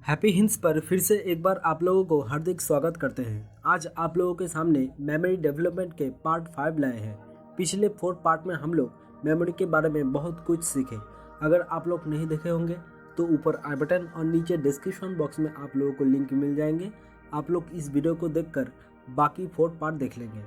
Happy hints पर फिर से एक बार आप लोगों को हार्दिक स्वागत करते हैं। आज आप लोगों के सामने मेमोरी डेवलपमेंट के पार्ट 5 लाए हैं। पिछले 4 पार्ट में हम लोग मेमोरी के बारे में बहुत कुछ सीखे। अगर आप लोग नहीं देखे होंगे तो ऊपर आई बटन और नीचे डिस्क्रिप्शन बॉक्स में आप लोगों को लिंक मिल जाएंगे। आप लोग इस वीडियो को देखकर बाकी 4 पार्ट देख लेंगे,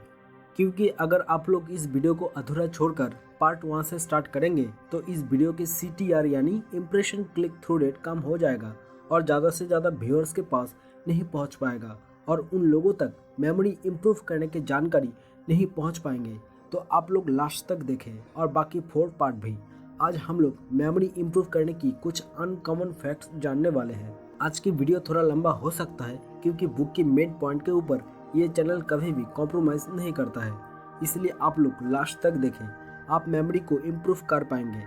क्योंकि अगर आप लोग इस वीडियो को अधूरा छोड़कर पार्ट 1 से स्टार्ट करेंगे तो इस वीडियो के CTR यानी इम्प्रेशन क्लिक थ्रू रेट कम हो जाएगा और ज़्यादा से ज़्यादा व्यूअर्स के पास नहीं पहुंच पाएगा और उन लोगों तक मेमोरी इम्प्रूव करने की जानकारी नहीं पहुंच पाएंगे। तो आप लोग लास्ट तक देखें और बाकी 4 पार्ट भी। आज हम लोग मेमोरी इम्प्रूव करने की कुछ अनकॉमन फैक्ट्स जानने वाले हैं। आज की वीडियो थोड़ा लंबा हो सकता है क्योंकि बुक की मेन पॉइंट के ऊपर ये चैनल कभी भी कॉम्प्रोमाइज़ नहीं करता है, इसलिए आप लोग लास्ट तक देखें। आप मेमोरी को इम्प्रूव कर पाएंगे।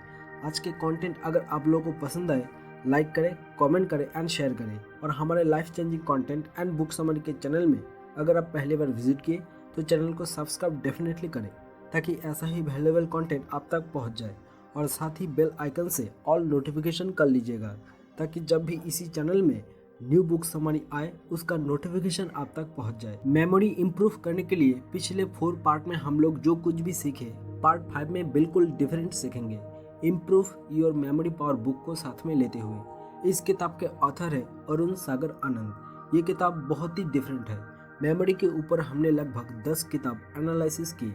आज के कंटेंट अगर आप लोगों को पसंद आए, लाइक करें, कमेंट करें एंड शेयर करें। और हमारे life changing content and book summary के चैनल में अगर आप पहली बार विजिट किए तो चैनल को सब्सक्राइब डेफिनेटली करें, ताकि ऐसा ही वैल्यूएबल कंटेंट आप तक पहुंच जाए। और साथ ही बेल आइकन से ऑल नोटिफिकेशन कर लीजिएगा, ताकि जब भी इसी चैनल में न्यू बुक समरी आए उसका नोटिफिकेशन आप तक पहुंच जाए। मेमोरी इम्प्रूव करने के लिए पिछले 4 पार्ट में हम लोग जो कुछ भी सीखे, पार्ट 5 में बिल्कुल डिफरेंट सीखेंगे। Improve your memory power book को साथ में लेते हुए। इस किताब के ऑथर है अरुण सागर आनंद। ये किताब बहुत ही डिफरेंट है। मेमोरी के ऊपर हमने लगभग 10 किताब एनालिसिस की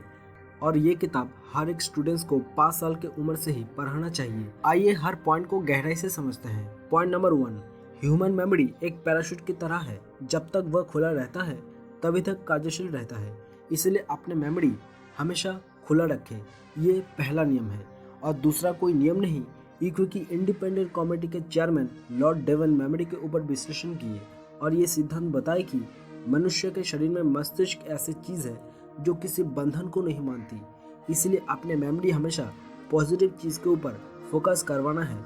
और ये किताब हर एक स्टूडेंट्स को 5 साल के उम्र से ही पढ़ना चाहिए। आइए हर पॉइंट को गहराई से समझते हैं। पॉइंट नंबर 1, ह्यूमन मेमोरी एक पैराशूट की तरह है। जब तक वह खुला रहता है तभी तक कार्यशील रहता है, इसलिए अपने मेमोरी हमेशा खुला रखें। ये पहला नियम है। और दूसरा कोई नियम नहीं, इक्यू की इंडिपेंडेंट कमेटी के चेयरमैन लॉर्ड डेवन मेमोरी के ऊपर विश्लेषण किए और ये सिद्धांत बताए कि मनुष्य के शरीर में मस्तिष्क ऐसी चीज़ है जो किसी बंधन को नहीं मानती, इसलिए अपने मेमोरी हमेशा पॉजिटिव चीज़ के ऊपर फोकस करवाना है।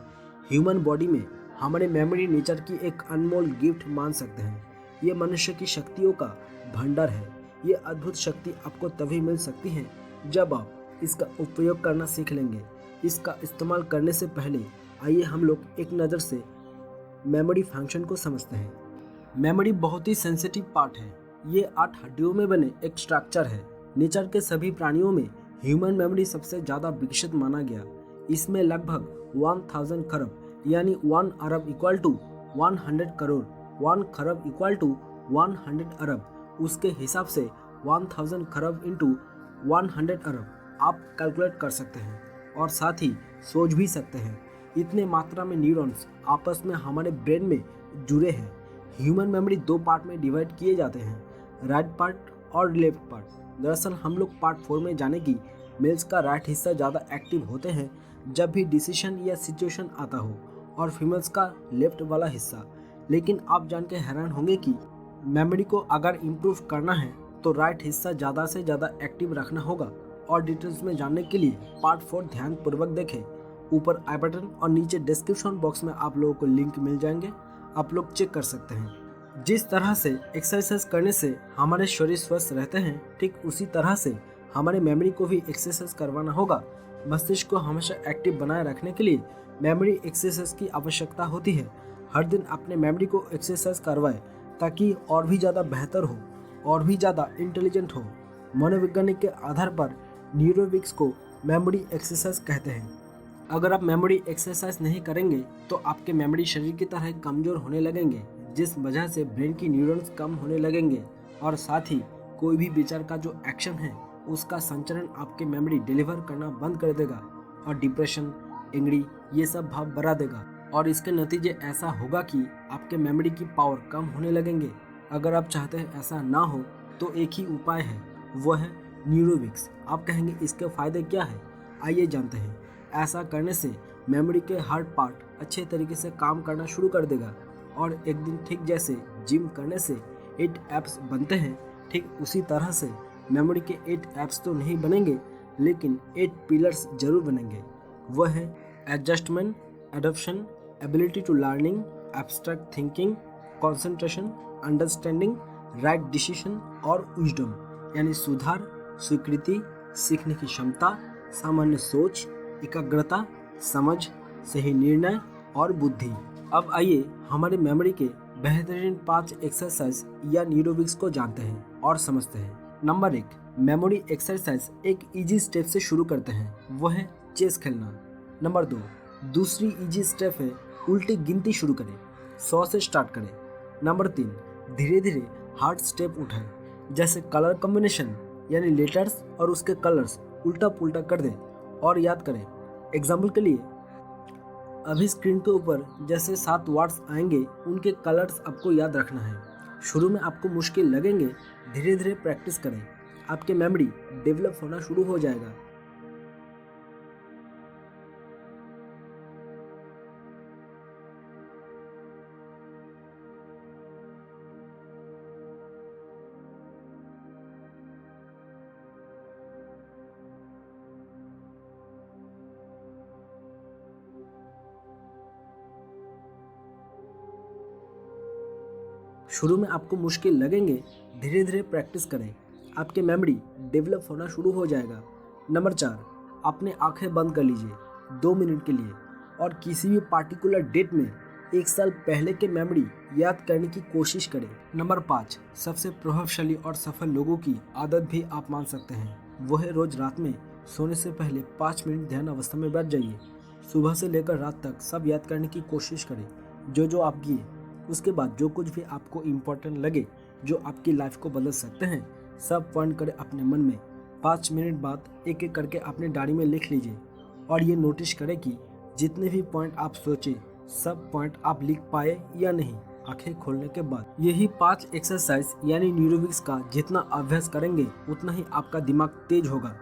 ह्यूमन बॉडी में हमारे मेमोरी नेचर की एक अनमोल गिफ्ट मान सकते हैं। ये मनुष्य की शक्तियों का भंडार है। ये अद्भुत शक्ति आपको तभी मिल सकती है जब आप इसका उपयोग करना सीख लेंगे। इसका इस्तेमाल करने से पहले आइए हम लोग एक नज़र से मेमोरी फंक्शन को समझते हैं। मेमोरी बहुत ही सेंसिटिव पार्ट है। ये 8 हड्डियों में बने एक स्ट्रक्चर है। नेचर के सभी प्राणियों में ह्यूमन मेमोरी सबसे ज़्यादा विकसित माना गया। इसमें लगभग 1000 खरब यानी 1 अरब इक्वल टू 100 करोड़, 1 खरब इक्वल टू 100 अरब। उसके हिसाब से 1000 खरब इंटू 100 अरब आप कैलकुलेट कर सकते हैं और साथ ही सोच भी सकते हैं। इतने मात्रा में न्यूरॉन्स आपस में हमारे ब्रेन में जुड़े हैं। ह्यूमन मेमोरी 2 पार्ट में डिवाइड किए जाते हैं, राइट पार्ट और लेफ्ट पार्ट। दरअसल हम लोग पार्ट 4 में जाने की मेल्स का राइट हिस्सा ज़्यादा एक्टिव होते हैं जब भी डिसीजन या सिचुएशन आता हो, और फीमेल्स का लेफ्ट वाला हिस्सा। लेकिन आप जान के हैरान होंगे कि मेमोरी को अगर इम्प्रूव करना है तो राइट हिस्सा ज़्यादा से ज़्यादा एक्टिव रखना होगा। और डिटेल्स में जानने के लिए पार्ट 4 ध्यान पूर्वक देखें। ऊपर आई बटन और नीचे डिस्क्रिप्शन बॉक्स में आप लोगों को लिंक मिल जाएंगे, आप लोग चेक कर सकते हैं। जिस तरह से एक्सरसाइज करने से हमारे शरीर स्वस्थ रहते हैं, ठीक उसी तरह से हमारे मेमोरी को भी एक्सरसाइज करवाना होगा। मस्तिष्क को हमेशा एक्टिव बनाए रखने के लिए मेमोरी एक्सरसाइज की आवश्यकता होती है। हर दिन अपने मेमोरी को एक्सरसाइज करवाएं ताकि और भी ज़्यादा बेहतर हो, और भी ज़्यादा इंटेलिजेंट हो। मनोवैज्ञानिक के आधार पर न्यूरोविक्स को मेमोरी एक्सरसाइज कहते हैं। अगर आप मेमोरी एक्सरसाइज नहीं करेंगे तो आपके मेमोरी शरीर की तरह कमज़ोर होने लगेंगे, जिस वजह से ब्रेन की न्यूरॉन्स कम होने लगेंगे और साथ ही कोई भी विचार का जो एक्शन है उसका संचरण आपके मेमोरी डिलीवर करना बंद कर देगा और डिप्रेशन, एंग्री ये सब भाव बढ़ा देगा। और इसके नतीजे ऐसा होगा कि आपके मेमोरी की पावर कम होने लगेंगे। अगर आप चाहते हैं ऐसा ना हो तो एक ही उपाय है, वो है न्यूरोविक्स। आप कहेंगे इसके फ़ायदे क्या है, आइए जानते हैं। ऐसा करने से मेमोरी के हर पार्ट अच्छे तरीके से काम करना शुरू कर देगा और एक दिन ठीक जैसे जिम करने से 8 एप्स बनते हैं, ठीक उसी तरह से मेमोरी के 8 एप्स तो नहीं बनेंगे, लेकिन 8 पिलर्स जरूर बनेंगे। वह है adjustment, adoption, ability to learning, abstract thinking, concentration, understanding, right decision और विजडम यानी सुधार, स्वीकृति, सीखने की क्षमता, सामान्य सोच, एकाग्रता, समझ, सही निर्णय और बुद्धि। अब आइए हमारे मेमोरी के बेहतरीन 5 एक्सरसाइज या न्यूरोविक्स को जानते हैं और समझते हैं। नंबर 1, मेमोरी एक्सरसाइज एक इजी स्टेप से शुरू करते हैं, वो है चेस खेलना। नंबर 2, दूसरी इजी स्टेप है उल्टी गिनती शुरू करें, 100 से स्टार्ट करें। नंबर 3, धीरे धीरे हार्ड स्टेप उठाएं, जैसे कलर कॉम्बिनेशन यानी लेटर्स और उसके कलर्स उल्टा पुल्टा कर दें और याद करें। एग्जाम्पल के लिए अभी स्क्रीन के ऊपर जैसे 7 वर्ड्स आएंगे उनके कलर्स आपको याद रखना है। शुरू में आपको मुश्किल लगेंगे, धीरे धीरे प्रैक्टिस करें, आपके मेमोरी डेवलप होना शुरू हो जाएगा। शुरू में आपको मुश्किल लगेंगे, धीरे धीरे प्रैक्टिस करें, आपके मेमोरी डेवलप होना शुरू हो जाएगा। नंबर 4, अपने आंखें बंद कर लीजिए 2 मिनट के लिए और किसी भी पार्टिकुलर डेट में 1 साल पहले के मेमोरी याद करने की कोशिश करें। नंबर 5, सबसे प्रभावशाली और सफल लोगों की आदत भी आप मान सकते हैं, वो है रोज रात में सोने से पहले 5 मिनट ध्यान अवस्था में बैठ जाइए। सुबह से लेकर रात तक सब याद करने की कोशिश करें जो आप किए। उसके बाद जो कुछ भी आपको इम्पोर्टेंट लगे, जो आपकी लाइफ को बदल सकते हैं, सब पॉइंट करें अपने मन में। 5 मिनट बाद एक एक करके अपने डायरी में लिख लीजिए और ये नोटिस करें कि जितने भी पॉइंट आप सोचे सब पॉइंट आप लिख पाए या नहीं आंखें खोलने के बाद। यही 5 एक्सरसाइज यानी न्यूरोविक्स का जितना अभ्यास करेंगे उतना ही आपका दिमाग तेज होगा।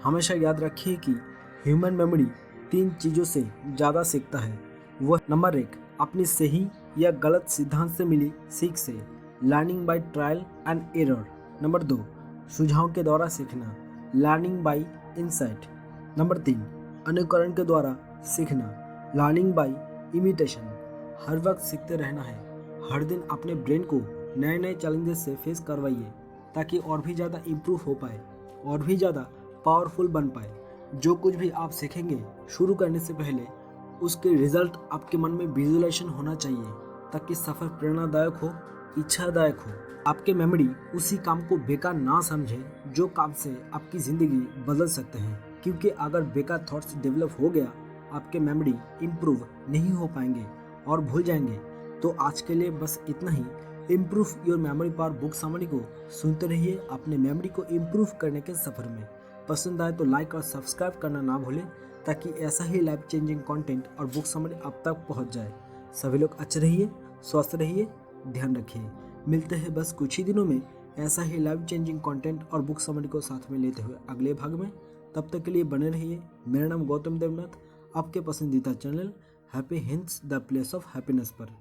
हमेशा याद रखिए कि ह्यूमन मेमोरी 3 चीज़ों से ज़्यादा सीखता है। वह नंबर 1, अपनी सही या गलत सिद्धांत से मिली सीख से, learning by trial and error. Number 2, सुझाव के द्वारा सीखना, लर्निंग बाय इंसाइट। नंबर 3, अनुकरण के द्वारा सीखना, लर्निंग बाय इमिटेशन। हर वक्त सीखते रहना है। हर दिन अपने ब्रेन को नए नए चैलेंजेस से फेस करवाइए ताकि और भी ज़्यादा इम्प्रूव हो पाए और भी ज़्यादा पावरफुल बन पाए। जो कुछ भी आप सीखेंगे शुरू करने से पहले उसके रिजल्ट आपके मन में विजुअलाइजेशन होना चाहिए ताकि सफर प्रेरणादायक हो, इच्छादायक हो। आपके मेमोरी उसी काम को बेकार ना समझे जो काम से आपकी ज़िंदगी बदल सकते हैं, क्योंकि अगर बेकार थॉट्स डेवलप हो गया आपके मेमोरी इम्प्रूव नहीं हो पाएंगे और भूल जाएंगे। तो आज के लिए बस इतना ही। Improve your memory power book summary को सुनते रहिए अपने मेमोरी को इम्प्रूव करने के सफ़र में। पसंद आए तो लाइक और सब्सक्राइब करना ना भूलें ताकि ऐसा ही लाइफ चेंजिंग कंटेंट और बुक समरी आप तक पहुंच जाए। सभी लोग अच्छे रहिए, स्वस्थ रहिए, ध्यान रखिए। मिलते हैं बस कुछ ही दिनों में ऐसा ही लाइफ चेंजिंग कंटेंट और बुक समरी को साथ में लेते हुए अगले भाग में। तब तक के लिए बने रहिए। मेरा नाम गौतम देवनाथ, आपके पसंदीदा channel happy hints the place of happiness पर।